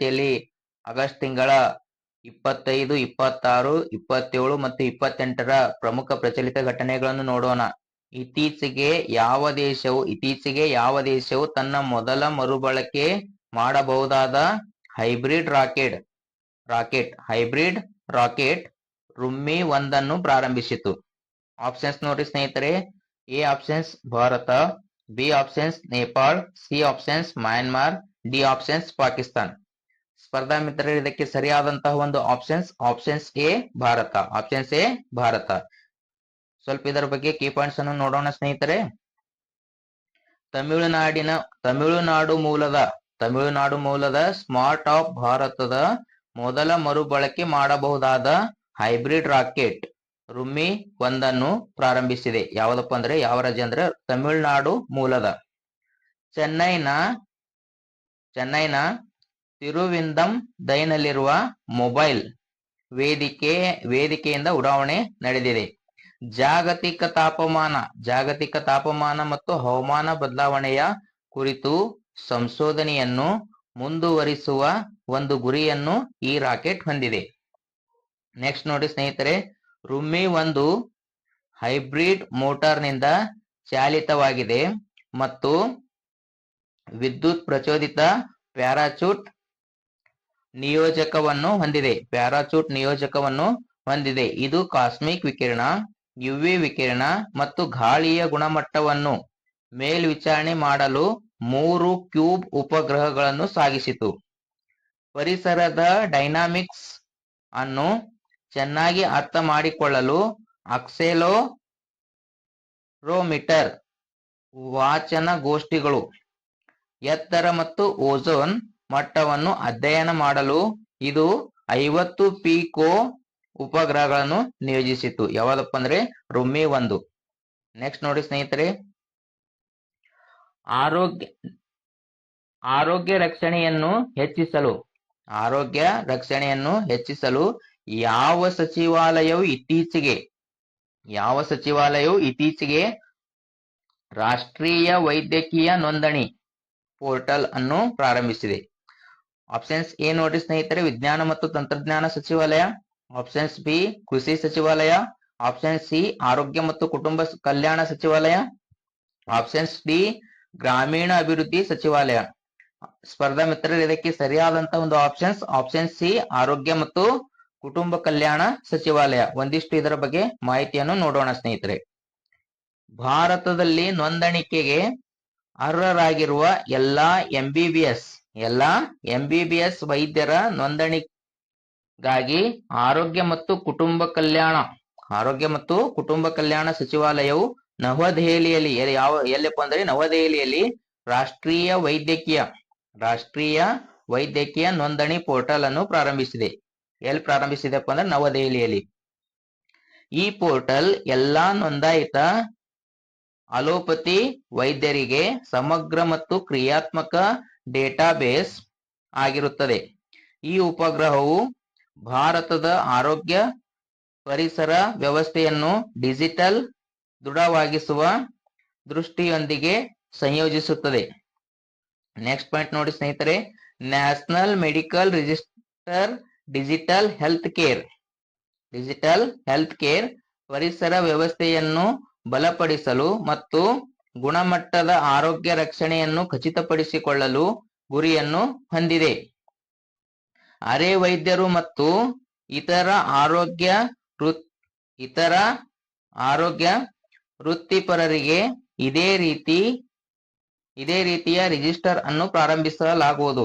ಯಲ್ಲಿ ಆಗಸ್ಟ್ ತಿಂಗಳ 25, 26, 27 ಮತ್ತು 28ರ ಪ್ರಮುಖ ಪ್ರಚಲಿತ ಘಟನೆಗಳನ್ನು ನೋಡೋಣ. ಇತ್ತೀಚೆಗೆ ಯಾವ ದೇಶವು ತನ್ನ ಮೊದಲ ಮರುಬಳಕೆ ಮಾಡಬಹುದಾದ ಹೈಬ್ರಿಡ್ ರಾಕೆಟ್ ರುಮ್ಮಿ 1 ಪ್ರಾರಂಭಿಸಿತು? ಆಪ್ಷನ್ಸ್ ನೋಡಿ ಸ್ನೇಹಿತರೆ. A options Bharat, B options Nepal, C options Myanmar, D options Pakistan. ಸ್ಪರ್ಧಾ ಮಿತ್ರರು, ಇದಕ್ಕೆ ಸರಿಯಾದಂತಹ ಒಂದು ಆಪ್ಷನ್ಸ್ ಎ ಭಾರತ. ಸ್ವಲ್ಪ ಇದರ ಬಗ್ಗೆ ಕೀ ಪಾಯಿಂಟ್ಸ್ ಅನ್ನು ನೋಡೋಣ ಸ್ನೇಹಿತರೆ. ತಮಿಳುನಾಡು ಮೂಲದ ಸ್ಮಾರ್ಟ್ ಆಫ್ ಭಾರತದ ಮೊದಲ ಮರುಬಳಕೆ ಮಾಡಬಹುದಾದ ಹೈಬ್ರಿಡ್ ರಾಕೆಟ್ ರುಮ್ಮಿ 1 ಪ್ರಾರಂಭಿಸಿದೆ. ಯಾವ್ದಪ್ಪ ಅಂದ್ರೆ, ಯಾವ ರಾಜ್ಯ ಅಂದ್ರೆ ತಮಿಳುನಾಡು ಮೂಲದ ಚೆನ್ನೈನ ತಿರುವಿಂದಂ ದೈನಲ್ಲಿರುವ ಮೊಬೈಲ್ ವೇದಿಕೆಯಿಂದ ಉಡಾವಣೆ ನಡೆದಿದೆ. ಜಾಗತಿಕ ತಾಪಮಾನ ಮತ್ತು ಹವಾಮಾನ ಬದಲಾವಣೆಯ ಕುರಿತು ಸಂಶೋಧನೆಯನ್ನು ಮುಂದುವರಿಸುವ ಒಂದು ಗುರಿಯನ್ನು ಈ ರಾಕೆಟ್ ಹೊಂದಿದೆ. ನೆಕ್ಸ್ಟ್ ನೋಡಿ ಸ್ನೇಹಿತರೆ, ರುಮ್ಮಿ 1 ಹೈಬ್ರಿಡ್ ಮೋಟಾರ್ನಿಂದ ಚಾಲಿತವಾಗಿದೆ ಮತ್ತು ವಿದ್ಯುತ್ ಪ್ರಚೋದಿತ ಪ್ಯಾರಾಚೂಟ್ ನಿಯೋಜಕವನ್ನು ಹೊಂದಿದೆ. ಇದು ಕಾಸ್ಮಿಕ್ ವಿಕಿರಣ, ಯುವಿ ವಿಕಿರಣ ಮತ್ತು ಗಾಳಿಯ ಗುಣಮಟ್ಟವನ್ನು ಮೇಲ್ವಿಚಾರಣೆ ಮಾಡಲು 3 ಕ್ಯೂಬ್ ಉಪಗ್ರಹಗಳನ್ನು ಸಾಗಿಸಿತು. ಪರಿಸರದ ಡೈನಾಮಿಕ್ಸ್ ಅನ್ನು ಚೆನ್ನಾಗಿ ಅರ್ಥ ಮಾಡಿಕೊಳ್ಳಲು ಅಕ್ಸೆಲೆರೋಮೀಟರ್ ವಾಚನಗೋಷ್ಠಿಗಳು, ಎತ್ತರ ಮತ್ತು ಓಝೋನ್ ಮಟ್ಟವನ್ನು ಅಧ್ಯಯನ ಮಾಡಲು ಇದು 50 ಪಿಕೋ ಉಪಗ್ರಹಗಳನ್ನು ನಿಯೋಜಿಸಿತು. ಯಾವ್ದಪ್ಪ ಅಂದ್ರೆ ರುಮ್ಮಿ 1. ನೆಕ್ಸ್ಟ್ ನೋಡಿ ಸ್ನೇಹಿತರೆ, ಆರೋಗ್ಯ ರಕ್ಷಣೆಯನ್ನು ಹೆಚ್ಚಿಸಲು ಯಾವ ಸಚಿವಾಲಯವು ಇತ್ತೀಚೆಗೆ ರಾಷ್ಟ್ರೀಯ ವೈದ್ಯಕೀಯ ನೋಂದಣಿ ಪೋರ್ಟಲ್ ಅನ್ನು ಪ್ರಾರಂಭಿಸಿದೆ? ಆಪ್ಷನ್ಸ್ ಎ ನೋಡಿ ಸ್ನೇಹಿತರೆ, ವಿಜ್ಞಾನ ಮತ್ತು ತಂತ್ರಜ್ಞಾನ ಸಚಿವಾಲಯ. ಆಪ್ಷನ್ಸ್ ಬಿ, ಕೃಷಿ ಸಚಿವಾಲಯ. ಆಪ್ಷನ್ ಸಿ, ಆರೋಗ್ಯ ಮತ್ತು ಕುಟುಂಬ ಕಲ್ಯಾಣ ಸಚಿವಾಲಯ. ಆಪ್ಷನ್ಸ್ ಡಿ, ಗ್ರಾಮೀಣ ಅಭಿವೃದ್ಧಿ ಸಚಿವಾಲಯ. ಸ್ಪರ್ಧಾ ಮಿತ್ರರು, ಇದಕ್ಕೆ ಸರಿಯಾದಂತಹ ಒಂದು ಆಪ್ಷನ್ ಸಿ, ಆರೋಗ್ಯ ಮತ್ತು ಕುಟುಂಬ ಕಲ್ಯಾಣ ಸಚಿವಾಲಯ. ಒಂದಿಷ್ಟು ಇದರ ಬಗ್ಗೆ ಮಾಹಿತಿಯನ್ನು ನೋಡೋಣ ಸ್ನೇಹಿತರೆ. ಭಾರತದಲ್ಲಿ ನೋಂದಣಿಗೆ ಅರ್ಹರಾಗಿರುವ ಎಲ್ಲಾ ಎಂಬಿಬಿಎಸ್ ವೈದ್ಯರ ನೋಂದಣಿಗಾಗಿ ಆರೋಗ್ಯ ಮತ್ತು ಕುಟುಂಬ ಕಲ್ಯಾಣ ಸಚಿವಾಲಯವು ನವದೆಹಲಿಯಲ್ಲಿ ರಾಷ್ಟ್ರೀಯ ವೈದ್ಯಕೀಯ ನೋಂದಣಿ ಪೋರ್ಟಲ್ ಅನ್ನು ಪ್ರಾರಂಭಿಸಿದೆ. ಎಲ್ಲಿ ಪ್ರಾರಂಭಿಸಿದೆಪ್ಪ ಅಂದ್ರೆ ನವದೆಹಲಿಯಲ್ಲಿ. ಈ ಪೋರ್ಟಲ್ ಎಲ್ಲಾ ನೋಂದಾಯಿತ ಅಲೋಪತಿ ವೈದ್ಯರಿಗೆ ಸಮಗ್ರ ಮತ್ತು ಕ್ರಿಯಾತ್ಮಕ ಡೇಟಾಬೇಸ್ ಆಗಿರುತ್ತದೆ. ಈ ಉಪಗ್ರಹವು ಭಾರತದ ಆರೋಗ್ಯ ಪರಿಸರ ವ್ಯವಸ್ಥೆಯನ್ನು ಡಿಜಿಟಲ್ ದೃಢವಾಗಿಸುವ ದೃಷ್ಟಿಯೊಂದಿಗೆ ಸಂಯೋಜಿಸುತ್ತದೆ. ನೆಕ್ಸ್ಟ್ ಪಾಯಿಂಟ್ ನೋಡಿ ಸ್ನೇಹಿತರೆ, national medical register digital health care ಪರಿಸರ ವ್ಯವಸ್ಥೆಯನ್ನು ಬಲಪಡಿಸಲು ಮತ್ತು ಗುಣಮಟ್ಟದ ಆರೋಗ್ಯ ರಕ್ಷಣೆಯನ್ನು ಖಚಿತಪಡಿಸಿಕೊಳ್ಳಲು ಗುರಿಯನ್ನು ಹೊಂದಿದೆ. ಅರೆ ವೈದ್ಯರು ಮತ್ತು ಇತರ ಆರೋಗ್ಯ ವೃತ್ತಿಪರರಿಗೆ ಇದೇ ರೀತಿಯ ರಿಜಿಸ್ಟರ್ ಅನ್ನು ಪ್ರಾರಂಭಿಸಲಾಗುವುದು.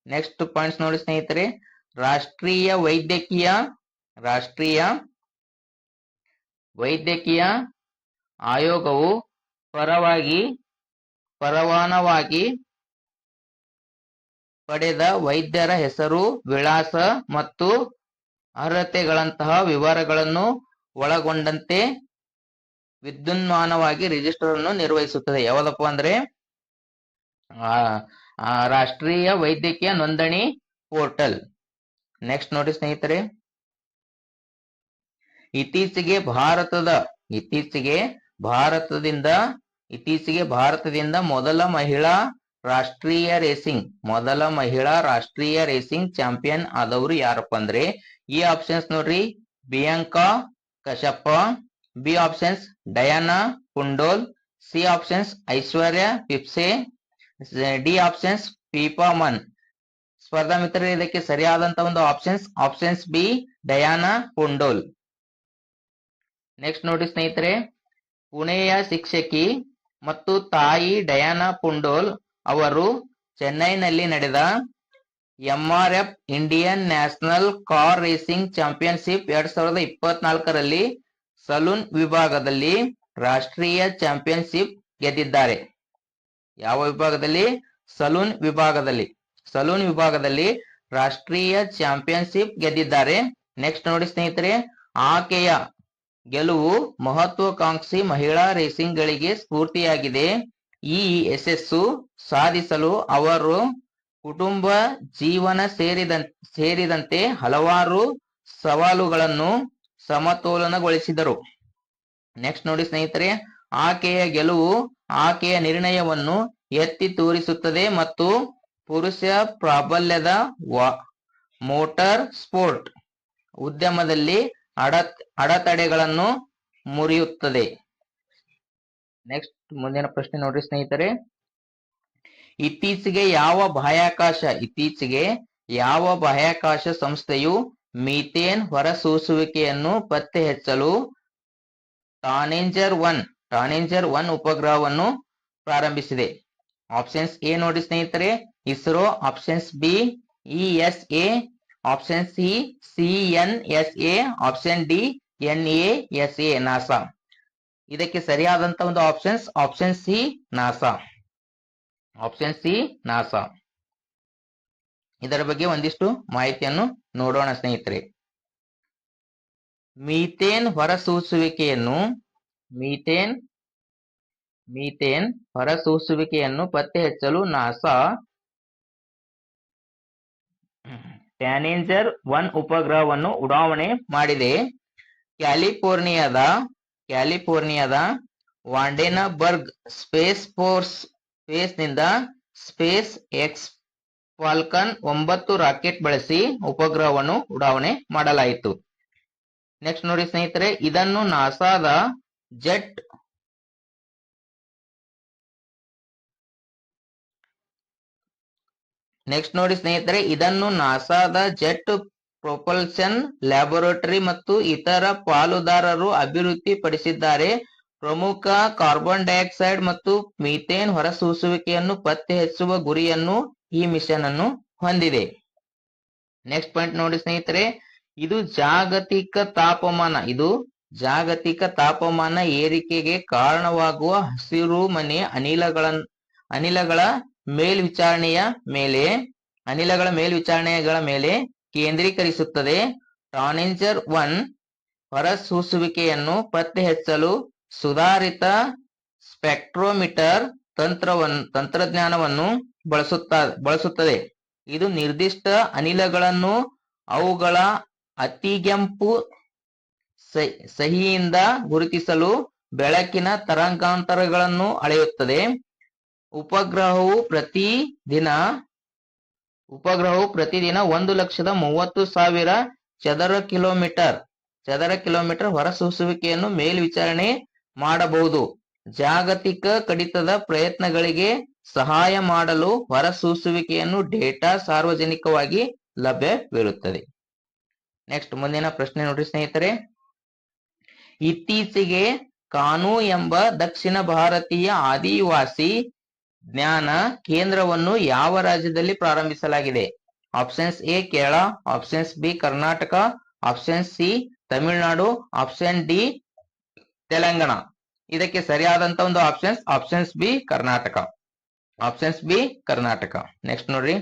ನೆಕ್ಸ್ಟ್ ಪಾಯಿಂಟ್ಸ್ ನೋಡಿ ಸ್ನೇಹಿತರೆ, ರಾಷ್ಟ್ರೀಯ ವೈದ್ಯಕೀಯ ಆಯೋಗವು ಪರವಾನಗಿ ಪಡೆದ ವೈದ್ಯರ ಹೆಸರು, ವಿಳಾಸ ಮತ್ತು ಅರ್ಹತೆಗಳಂತಹ ವಿವರಗಳನ್ನು ಒಳಗೊಂಡಂತೆ ವಿದ್ಯುನ್ಮಾನವಾಗಿ ರಿಜಿಸ್ಟರ್ ಅನ್ನು ನಿರ್ವಹಿಸುತ್ತದೆ. ಯಾವುದಪ್ಪ ಅಂದ್ರೆ ರಾಷ್ಟ್ರೀಯ ವೈದ್ಯಕೀಯ ನೋಂದಣಿ ಪೋರ್ಟಲ್. ನೆಕ್ಸ್ಟ್ ನೋಡಿ ಸ್ನೇಹಿತರೆ, ಇತ್ತೀಚೆಗೆ ಭಾರತದಿಂದ ಮೊದಲ ಮಹಿಳಾ ರಾಷ್ಟ್ರೀಯ ರೇಸಿಂಗ್ ಮೊದಲ ಮಹಿಳಾ ರಾಷ್ಟ್ರೀಯ ರೇಸಿಂಗ್ ಚಾಂಪಿಯನ್ ಆದವರು ಯಾರಪ್ಪ ಅಂದ್ರೆ ಈ ಆಪ್ಷನ್ಸ್ ನೋಡ್ರಿ Bianca Kashyap, B options Diana Pundole, C options Aishwarya Pissay, D options Pippa Mann. ಸ್ಪರ್ಧಾ ಮಿತ್ರರೇ ಇದಕ್ಕೆ ಸರಿಯಾದಂತ ಒಂದು options B Diana Pundole. Next ನೋಡಿ ಸ್ನೇಹಿತರೆ, ಪುಣೆಯ ಶಿಕ್ಷಕಿ ಮತ್ತು ತಾಯಿ ಡಯಾನಾ ಕುಂಡೋಲ್ ಅವರು ಚೆನ್ನೈನಲ್ಲಿ ನಡೆದ MRF Indian national car racing championship 2024ರಲ್ಲಿ ಸಲೂನ್ ವಿಭಾಗದಲ್ಲಿ ರಾಷ್ಟ್ರೀಯ ಚಾಂಪಿಯನ್ಶಿಪ್ ಗೆದ್ದಿದ್ದಾರೆ. ಯಾವ ವಿಭಾಗದಲ್ಲಿ? ಸಲೂನ್ ವಿಭಾಗದಲ್ಲಿ ರಾಷ್ಟ್ರೀಯ ಚಾಂಪಿಯನ್ಶಿಪ್ ಗೆದ್ದಿದ್ದಾರೆ. ನೆಕ್ಸ್ಟ್ ನೋಡಿ ಸ್ನೇಹಿತರೆ, ಆಕೆಯ ಗೆಲುವು ಮಹತ್ವಾಕಾಂಕ್ಷಿ ಮಹಿಳಾ ರೇಸಿಂಗ್ ಗಳಿಗೆ ಸ್ಫೂರ್ತಿಯಾಗಿದೆ. ಈ ಯಶಸ್ಸು ಸಾಧಿಸಲು ಅವರು ಕುಟುಂಬ ಜೀವನ ಸೇರಿದಂತೆ ಹಲವಾರು ಸವಾಲುಗಳನ್ನು ಸಮತೋಲನಗೊಳಿಸಿದರು. ನೆಕ್ಸ್ಟ್ ನೋಡಿ ಸ್ನೇಹಿತರೆ, ಆಕೆಯ ಗೆಲುವು ಆಕೆಯ ನಿರ್ಣಯವನ್ನು ಎತ್ತಿ ತೋರಿಸುತ್ತದೆ ಮತ್ತು ಪುರುಷ ಪ್ರಾಬಲ್ಯದ ಮೋಟಾರ್ ಸ್ಪೋರ್ಟ್ ಉದ್ಯಮದಲ್ಲಿ ಅಡೆತಡೆಗಳನ್ನು ಮುರಿಯುತ್ತದೆ. ನೆಕ್ಸ್ಟ್ ಮುಂದಿನ ಪ್ರಶ್ನೆ ನೋಡ್ರಿ ಸ್ನೇಹಿತರೆ, ಇತ್ತೀಚೆಗೆ ಯಾವ ಬಾಹ್ಯಾಕಾಶ ಸಂಸ್ಥೆಯು ಮೀಥೇನ್ ಹೊರಸೂಸುವಿಕೆಯನ್ನು ಪತ್ತೆ ಹಚ್ಚಲು ಟಾನೆಂಜರ್ 1 ಉಪಗ್ರಹವನ್ನು ಪ್ರಾರಂಭಿಸಿದೆ? ಆಪ್ಷನ್ಸ್ ಎ ನೋಡಿ ಸ್ನೇಹಿತರೆ ISRO, options B ESA, option C CNSA, option D NASA NASA. ಇದಕ್ಕೆ ಸರಿಯಾದಂತ ಒಂದು ಆಪ್ಷನ್ ಸಿ ನಾಸಾ. ಇದರ ಬಗ್ಗೆ ಒಂದಿಷ್ಟು ಮಾಹಿತಿಯನ್ನು ನೋಡೋಣ ಸ್ನೇಹಿತರೆ. ಮೀಥೇನ್ ಹೊರಸೂಸುವಿಕೆಯನ್ನು ಪತ್ತೆ ಹಚ್ಚಲು ನಾಸಾ ಟಾನೆಂಜರ್ 1 ಉಪಗ್ರಹವನ್ನು ಉಡಾವಣೆ ಮಾಡಿದೆ. ಕ್ಯಾಲಿಫೋರ್ನಿಯಾದ ವಾಂಡೆನಬರ್ಗ್ ಸ್ಪೇಸ್ ನಿಂದ ಸ್ಪೇಸ್ ಎಕ್ಸ್ ಫಾಲ್ಕನ್ 9 ರಾಕೆಟ್ ಬಳಸಿ ಉಪಗ್ರಹವನ್ನು ಉಡಾವಣೆ ಮಾಡಲಾಯಿತು. ನೆಕ್ಸ್ಟ್ ನೋಡಿ ಸ್ನೇಹಿತರೆ, ಇದನ್ನು ನಾಸಾದ ಜೆಟ್ ಪ್ರೊಪಲ್ಷನ್ ಲ್ಯಾಬೋರೇಟರಿ ಮತ್ತು ಇತರ ಪಾಲುದಾರರು ಅಭಿವೃದ್ಧಿಪಡಿಸಿದ್ದಾರೆ. ಪ್ರಮುಖ ಕಾರ್ಬನ್ ಡೈಆಕ್ಸೈಡ್ ಮತ್ತು ಮೀಥೇನ್ ಹೊರಸೂಸುವಿಕೆಯನ್ನು ಪತ್ತೆ ಹಚ್ಚುವ ಗುರಿಯನ್ನು ಈ ಮಿಷನ್ ಅನ್ನು ಹೊಂದಿದೆ. ನೆಕ್ಸ್ಟ್ ಪಾಯಿಂಟ್ ನೋಡಿ ಸ್ನೇಹಿತರೆ, ಇದು ಜಾಗತಿಕ ತಾಪಮಾನ ಏರಿಕೆಗೆ ಕಾರಣವಾಗುವ ಹಸಿರುಮನೆ ಅನಿಲಗಳ ಮೇಲ್ವಿಚಾರಣೆಗಳ ಮೇಲೆ ಕೇಂದ್ರೀಕರಿಸುತ್ತದೆ. ಟಾನೆಂಜರ್ 1 ಹೊರಸೂಸುವಿಕೆಯನ್ನು ಪತ್ತೆ ಹಚ್ಚಲು ಸುಧಾರಿತ ಸ್ಪೆಕ್ಟ್ರೋಮೀಟರ್ ತಂತ್ರಜ್ಞಾನವನ್ನು ಬಳಸುತ್ತದೆ. ಇದು ನಿರ್ದಿಷ್ಟ ಅನಿಲಗಳನ್ನು ಅವುಗಳ ಅತಿಗೆಂಪು ಸಹಿಯಿಂದ ಗುರುತಿಸಲು ಬೆಳಕಿನ ತರಂಗಾಂತರಗಳನ್ನು ಅಳೆಯುತ್ತದೆ. ಉಪಗ್ರಹವು ಪ್ರತಿದಿನ 130,000 ಚದರ ಕಿಲೋಮೀಟರ್ ಹೊರಸೂಸುವಿಕೆಯನ್ನು ಮೇಲ್ವಿಚಾರಣೆ ಮಾಡಬಹುದು. ಜಾಗತಿಕ ಕಡಿತದ ಪ್ರಯತ್ನಗಳಿಗೆ ಸಹಾಯ ಮಾಡಲು ಹೊರಸೂಸುವಿಕೆಯನ್ನು ಡೇಟಾ ಸಾರ್ವಜನಿಕವಾಗಿ ಲಭ್ಯವಿರುತ್ತದೆ. ನೆಕ್ಸ್ಟ್ ಮುಂದಿನ ಪ್ರಶ್ನೆ ನೋಡ್ರಿ ಸ್ನೇಹಿತರೆ, ಇತ್ತೀಚೆಗೆ ಕಾನು ಎಂಬ ದಕ್ಷಿಣ ಭಾರತೀಯ ಆದಿವಾಸಿ ಜ್ಞಾನ ಕೇಂದ್ರವನ್ನು ಯಾವ ರಾಜ್ಯದಲ್ಲಿ ಪ್ರಾರಂಭಿಸಲಾಗಿದೆ? Options A Kerala, options B Karnataka, option C Tamil Nadu, option D Telangana. ಇದಕ್ಕೆ ಸರಿಯಾದಂತ ಒಂದು ಆಪ್ಷನ್ಸ್ ಬಿ ಕರ್ನಾಟಕ. ನೆಕ್ಸ್ಟ್ ನೋಡ್ರಿ,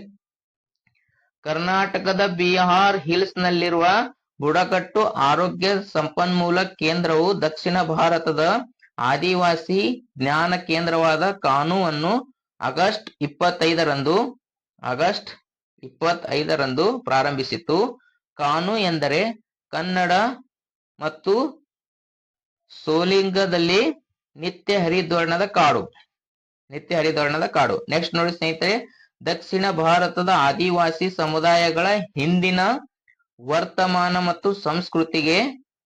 ಕರ್ನಾಟಕದ ಬಿಹಾರ್ ಹಿಲ್ಸ್ ನಲ್ಲಿರುವ ಬುಡಕಟ್ಟು ಆರೋಗ್ಯ ಸಂಪನ್ಮೂಲ ಕೇಂದ್ರವು ದಕ್ಷಿಣ ಭಾರತದ ಆದಿವಾಸಿ ಜ್ಞಾನ ಕೇಂದ್ರವಾದ ಕಾನು ಅನ್ನು ಆಗಸ್ಟ್ 25ರಂದು ಪ್ರಾರಂಭಿಸಿತು. ಕಾನು ಎಂದರೆ ಕನ್ನಡ ಮತ್ತು ಸೋಲಿಂಗದಲ್ಲಿ ನಿತ್ಯ ಹರಿದ್ವರ್ಣದ ಕಾಡು. ನಿತ್ಯ ಹರಿದ್ವರ್ಣದ ಕಾಡು. ನೆಕ್ಸ್ಟ್ ನೋಡಿ ಸ್ನೇಹಿತರೆ, ದಕ್ಷಿಣ ಭಾರತದ ಆದಿವಾಸಿ ಸಮುದಾಯಗಳ ಹಿಂದಿನ ವರ್ತಮಾನ ಮತ್ತು ಸಂಸ್ಕೃತಿಗೆ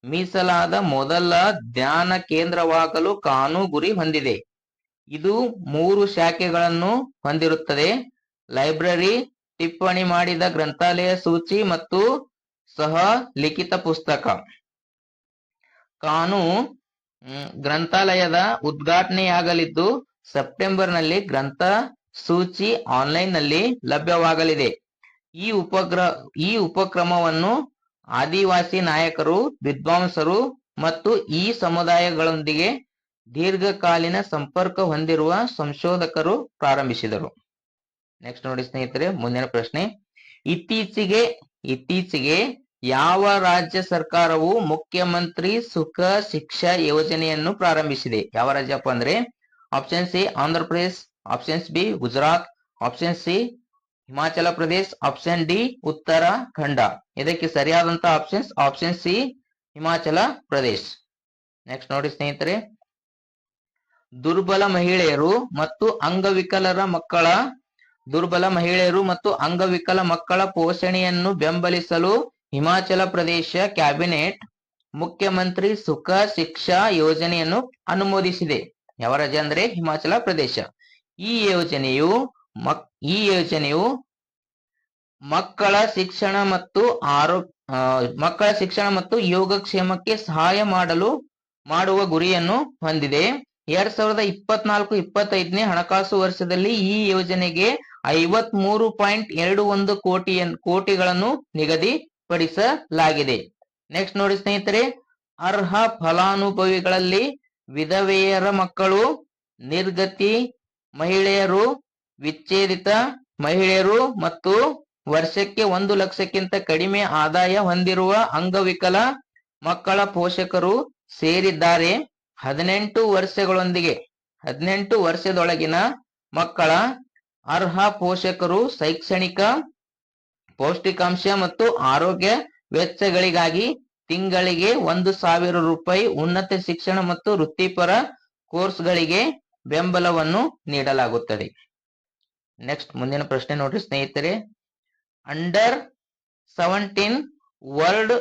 ಮೀಸಲಾದ ಮೊದಲ ಧ್ಯಾನ ಕೇಂದ್ರವಾಗಲು ಕಾನು ಗುರಿ ಹೊಂದಿದೆ. ಇದು 3 ಶಾಖೆಗಳನ್ನು ಹೊಂದಿರುತ್ತದೆ: ಲೈಬ್ರರಿ, ಟಿಪ್ಪಣಿ ಮಾಡಿದ ಗ್ರಂಥಾಲಯ ಸೂಚಿ ಮತ್ತು ಸಹ ಲಿಖಿತ ಪುಸ್ತಕ. ಕಾನು ಗ್ರಂಥಾಲಯದ ಉದ್ಘಾಟನೆಯಾಗಲಿದ್ದು ಸೆಪ್ಟೆಂಬರ್ನಲ್ಲಿ ಗ್ರಂಥ ಸೂಚಿ ಆನ್ಲೈನ್ ನಲ್ಲಿ ಲಭ್ಯವಾಗಲಿದೆ. ಈ ಉಪಕ್ರಮವನ್ನು ಆದಿವಾಸಿ ನಾಯಕರು, ವಿದ್ವಾಂಸರು ಮತ್ತು ಈ ಸಮುದಾಯಗಳೊಂದಿಗೆ ದೀರ್ಘಕಾಲೀನ ಸಂಪರ್ಕ ಹೊಂದಿರುವ ಸಂಶೋಧಕರು ಪ್ರಾರಂಭಿಸಿದರು. ನೆಕ್ಸ್ಟ್ ನೋಡಿ ಸ್ನೇಹಿತರೆ, ಮುಂದಿನ ಪ್ರಶ್ನೆ, ಇತ್ತೀಚೆಗೆ ಯಾವ ರಾಜ್ಯ ಸರ್ಕಾರವು ಮುಖ್ಯಮಂತ್ರಿ ಸುಖ ಶಿಕ್ಷಾ ಯೋಜನೆಯನ್ನು ಪ್ರಾರಂಭಿಸಿದೆ? ಯಾವ ರಾಜ್ಯಪ್ಪ ಅಂದ್ರೆ option C Andhra Pradesh, option B Gujarat, option C Himachal Pradesh, option D Uttarakhand. ಇದಕ್ಕೆ ಸರಿಯಾದಂತಹ option C Himachal Pradesh. Next ನೋಡಿ ಸ್ನೇಹಿತರೆ, ದುರ್ಬಲ ಮಹಿಳೆಯರು ಮತ್ತು ಅಂಗವಿಕಲ ಮಕ್ಕಳ ಪೋಷಣೆಯನ್ನು ಬೆಂಬಲಿಸಲು ಹಿಮಾಚಲ ಪ್ರದೇಶ ಕ್ಯಾಬಿನೆಟ್ ಮುಖ್ಯಮಂತ್ರಿ ಸುಖ ಶಿಕ್ಷಾ ಯೋಜನೆಯನ್ನು ಅನುಮೋದಿಸಿದೆ. ಯಾವ ರಾಜ್ಯ ಅಂದ್ರೆ ಹಿಮಾಚಲ ಪ್ರದೇಶ. ಈ ಯೋಜನೆಯು ಮಕ್ಕಳ ಶಿಕ್ಷಣ ಮತ್ತು ಯೋಗಕ್ಷೇಮಕ್ಕೆ ಸಹಾಯ ಮಾಡುವ ಗುರಿಯನ್ನು ಹೊಂದಿದೆ. 2024-25ನೇ ಹಣಕಾಸು ವರ್ಷದಲ್ಲಿ ಈ ಯೋಜನೆಗೆ 53.21 ಕೋಟಿಗಳನ್ನು ನಿಗದಿಪಡಿಸಲಾಗಿದೆ. ನೆಕ್ಸ್ಟ್ ನೋಡಿ ಸ್ನೇಹಿತರೆ, ಅರ್ಹ ಫಲಾನುಭವಿಗಳಲ್ಲಿ ವಿಧವೆಯರ ಮಕ್ಕಳು, ನಿರ್ಗತಿ ಮಹಿಳೆಯರು, ವಿಚ್ಛೇದಿತ ಮಹಿಳೆಯರು ಮತ್ತು ವರ್ಷಕ್ಕೆ 1 ಲಕ್ಷಕ್ಕಿಂತ ಕಡಿಮೆ ಆದಾಯ ಹೊಂದಿರುವ ಅಂಗವಿಕಲ ಮಕ್ಕಳ ಪೋಷಕರು ಸೇರಿದ್ದಾರೆ. 18 ವರ್ಷದೊಳಗಿನ ಮಕ್ಕಳ ಅರ್ಹ ಪೋಷಕರು ಶೈಕ್ಷಣಿಕ, ಪೌಷ್ಟಿಕಾಂಶ ಮತ್ತು ಆರೋಗ್ಯ ವೆಚ್ಚಗಳಿಗಾಗಿ ತಿಂಗಳಿಗೆ 1,000 ರೂಪಾಯಿ ಉನ್ನತ ಶಿಕ್ಷಣ ಮತ್ತು ವೃತ್ತಿಪರ ಕೋರ್ಸ್ಗಳಿಗೆ ಬೆಂಬಲವನ್ನು ನೀಡಲಾಗುತ್ತದೆ. ನೆಕ್ಸ್ಟ್ ಮುಂದಿನ ಪ್ರಶ್ನೆ ನೋಡ್ರಿ ಸ್ನೇಹಿತರೆ, ಅಂಡರ್ 17 ವರ್ಲ್ಡ್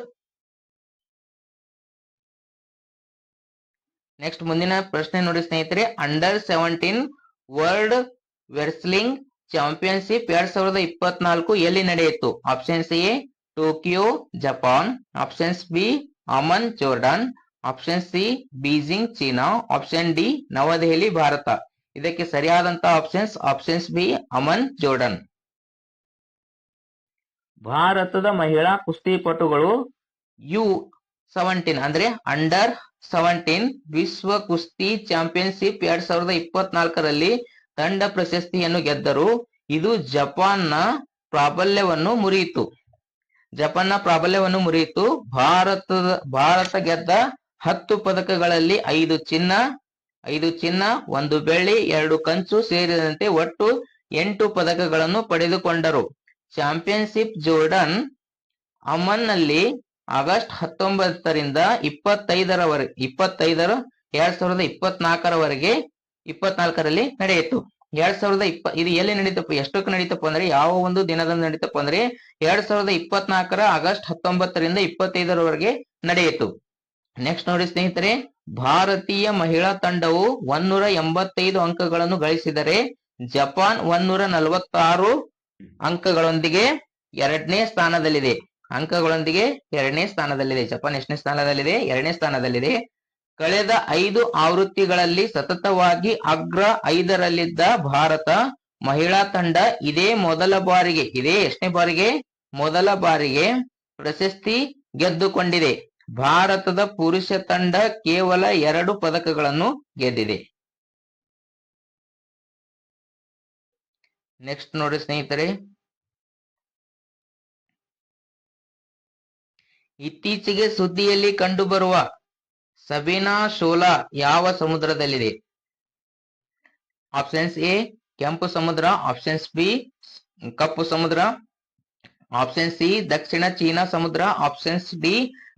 ರೆಸ್ಲಿಂಗ್ ಚಾಂಪಿಯನ್ಶಿಪ್ 2024 ಎಲ್ಲಿ ನಡೆಯಿತು? Options A Tokyo Japan, options B Amman Jordan, option C Beijing China, option D New Delhi Bharat. ಇದಕ್ಕೆ ಸರಿಯಾದಂತಹ ಆಪ್ಷನ್ಸ್ ಬಿ ಅಮನ್ ಜೋರ್ಡಾನ್. ಭಾರತದ ಮಹಿಳಾ ಕುಸ್ತಿಪಟುಗಳು U17 ಅಂದ್ರೆ ಅಂಡರ್ 17 ವಿಶ್ವ ಕುಸ್ತಿ ಚಾಂಪಿಯನ್ಶಿಪ್ 2024ರಲ್ಲಿ ತಂಡ ಪ್ರಶಸ್ತಿಯನ್ನು ಗೆದ್ದರು. ಇದು ಜಪಾನ್ನ ಪ್ರಾಬಲ್ಯವನ್ನು ಮುರಿಯಿತು. ಭಾರತ ಗೆದ್ದ 10 ಪದಕಗಳಲ್ಲಿ 5 ಚಿನ್ನ, 1 ಬೆಳ್ಳಿ, 2 ಕಂಚು ಸೇರಿದಂತೆ ಒಟ್ಟು 8 ಪದಕಗಳನ್ನು ಪಡೆದುಕೊಂಡರು. ಚಾಂಪಿಯನ್ಶಿಪ್ ಜೋರ್ಡನ್ ಅಮನ್ ನಲ್ಲಿ ಆಗಸ್ಟ್ 19ರಿಂದ 2024ರಲ್ಲಿ ನಡೆಯಿತು. ಇದು ಎಲ್ಲಿ ನಡೀತಪ್ಪ, ಎಷ್ಟಕ್ಕೆ ನಡೀತಪ್ಪ ಅಂದ್ರೆ, ಯಾವ ಒಂದು ದಿನದಂದು ನಡೀತಪ್ಪ ಅಂದ್ರೆ 2024 ಆಗಸ್ಟ್ 19ರಿಂದ 25ರವರೆಗೆ ನಡೆಯಿತು. ನೆಕ್ಸ್ಟ್ ನೋಡಿ ಸ್ನೇಹಿತರೆ, ಭಾರತೀಯ ಮಹಿಳಾ ತಂಡವು 185 ಅಂಕಗಳನ್ನು ಗಳಿಸಿದರೆ ಜಪಾನ್ 146 ಅಂಕಗಳೊಂದಿಗೆ ಎರಡನೇ ಸ್ಥಾನದಲ್ಲಿದೆ. ಜಪಾನ್ ಎಷ್ಟನೇ ಸ್ಥಾನದಲ್ಲಿದೆ? 2ನೇ ಸ್ಥಾನದಲ್ಲಿದೆ. ಕಳೆದ 5 ಆವೃತ್ತಿಗಳಲ್ಲಿ ಸತತವಾಗಿ ಅಗ್ರ 5ರಲ್ಲಿದ್ದ ಭಾರತ ಮಹಿಳಾ ತಂಡ ಇದೇ ಮೊದಲ ಬಾರಿಗೆ ಪ್ರಶಸ್ತಿ ಗೆದ್ದುಕೊಂಡಿದೆ. ಭಾರತದ ಪುರುಷ ತಂಡ ಕೇವಲ 2 ಪದಕಗಳನ್ನು ಗೆದ್ದಿದೆ. ನೆಕ್ಸ್ಟ್ ನೋಡಿ ಸ್ನೇಹಿತರೆ, ಇತ್ತೀಚೆಗೆ ಸುದ್ದಿಯಲ್ಲಿ ಕಂಡುಬರುವ ಸಬಿನಾ ಶೋಲಾ ಯಾವ ಸಮುದ್ರದಲ್ಲಿದೆ? ಆಪ್ಷನ್ಸ್ ಎ ಕೆಂಪು ಸಮುದ್ರ, ಆಪ್ಷನ್ಸ್ ಬಿ ಕಪ್ಪು ಸಮುದ್ರ, ಆಪ್ಷನ್ ಸಿ ದಕ್ಷಿಣ ಚೀನಾ ಸಮುದ್ರ, ಆಪ್ಷನ್ಸ್ ಡಿ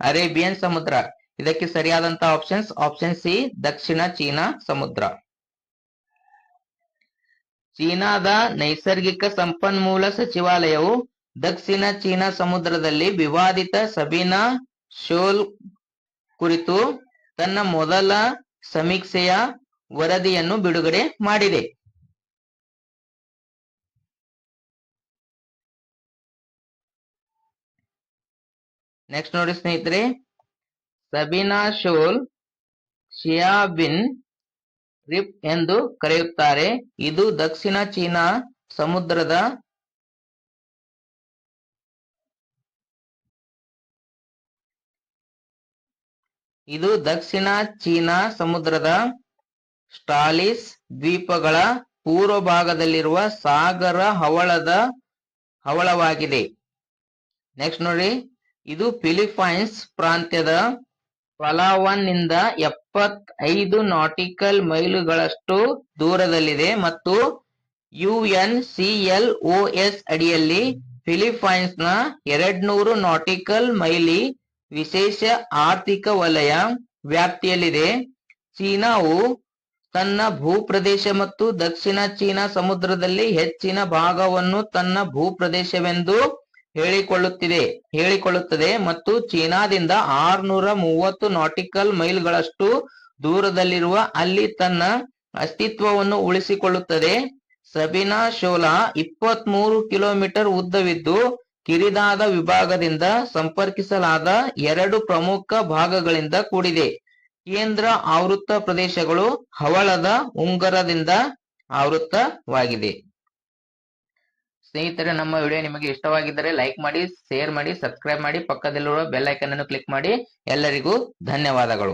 ಅರೇಬಿಯನ್ ಸಮುದ್ರ. ಇದಕ್ಕೆ ಸರಿಯಾದಂತಹ ಆಪ್ಷನ್ ಸಿ ದಕ್ಷಿಣ ಚೀನಾ ಸಮುದ್ರ. ಚೀನಾದ ನೈಸರ್ಗಿಕ ಸಂಪನ್ಮೂಲ ಸಚಿವಾಲಯವು ದಕ್ಷಿಣ ಚೀನಾ ಸಮುದ್ರದಲ್ಲಿ ವಿವಾದಿತ ಸಬಿನಾ ಶೋಲ್ ಕುರಿತು ತನ್ನ ಮೊದಲ ಸಮೀಕ್ಷೆಯ ವರದಿಯನ್ನು ಬಿಡುಗಡೆ ಮಾಡಿದೆ. ನೆಕ್ಸ್ಟ್ ನೋಡಿ ಸ್ನೇಹಿತರೆ, ಸಬಿನಾ ಶೋಲ್ ಶಿಯಾಬಿನ್ ರಿಪ್ ಎಂದು ಕರೆಯುತ್ತಾರೆ. ಇದು ದಕ್ಷಿಣ ಚೀನಾ ಸಮುದ್ರದ ಸ್ಟಾಲಿಸ್ ದ್ವೀಪಗಳ ಪೂರ್ವ ಭಾಗದಲ್ಲಿರುವ ಸಾಗರ ಹವಳವಾಗಿದೆ. ನೆಕ್ಸ್ಟ್ ನೋಡಿ, ಇದು ಫಿಲಿಪೈನ್ಸ್ ಪ್ರಾಂತ್ಯದ ಪಲಾವಾನ್ ನಿಂದ 75 ನಾಟಿಕಲ್ ಮೈಲುಗಳಷ್ಟು ದೂರದಲ್ಲಿದೆ ಮತ್ತು UNCLOS ಅಡಿಯಲ್ಲಿ ಫಿಲಿಪೈನ್ಸ್ನ 200 ನಾಟಿಕಲ್ ಮೈಲಿ ವಿಶೇಷ ಆರ್ಥಿಕ ವಲಯ ವ್ಯಾಪ್ತಿಯಲ್ಲಿದೆ. ಚೀನಾವು ತನ್ನ ಭೂಪ್ರದೇಶ ಮತ್ತು ದಕ್ಷಿಣ ಚೀನಾ ಸಮುದ್ರದಲ್ಲಿ ಹೆಚ್ಚಿನ ಭಾಗವನ್ನು ತನ್ನ ಭೂಪ್ರದೇಶವೆಂದು ಹೇಳಿಕೊಳ್ಳುತ್ತದೆ ಮತ್ತು ಚೀನಾದಿಂದ 630 ನಾಟಿಕಲ್ ಮೈಲ್ಗಳಷ್ಟು ದೂರದಲ್ಲಿರುವ ಅಲ್ಲಿ ತನ್ನ ಅಸ್ತಿತ್ವವನ್ನು ಉಳಿಸಿಕೊಳ್ಳುತ್ತದೆ. ಸಬಿನಾ ಶೋಲಾ 23 ಕಿಲೋಮೀಟರ್ ಉದ್ದವಿದ್ದು ಕಿರಿದಾದ ವಿಭಾಗದಿಂದ ಸಂಪರ್ಕಿಸಲಾದ 2 ಪ್ರಮುಖ ಭಾಗಗಳಿಂದ ಕೂಡಿದೆ. ಕೇಂದ್ರ ಆವೃತ್ತ ಪ್ರದೇಶಗಳು ಹವಳದ ಉಂಗುರದಿಂದ ಆವೃತವಾಗಿದೆ. ಸ್ನೇಹಿತರೆ, ನಮ್ಮ ವಿಡಿಯೋ ನಿಮಗೆ ಇಷ್ಟವಾಗಿದ್ದರೆ ಲೈಕ್ ಮಾಡಿ, ಶೇರ್ ಮಾಡಿ, ಸಬ್ಸ್ಕ್ರೈಬ್ ಮಾಡಿ, ಪಕ್ಕದಲ್ಲಿರುವ ಬೆಲ್ ಐಕನ್ ಅನ್ನು ಕ್ಲಿಕ್ ಮಾಡಿ. ಎಲ್ಲರಿಗೂ ಧನ್ಯವಾದಗಳು.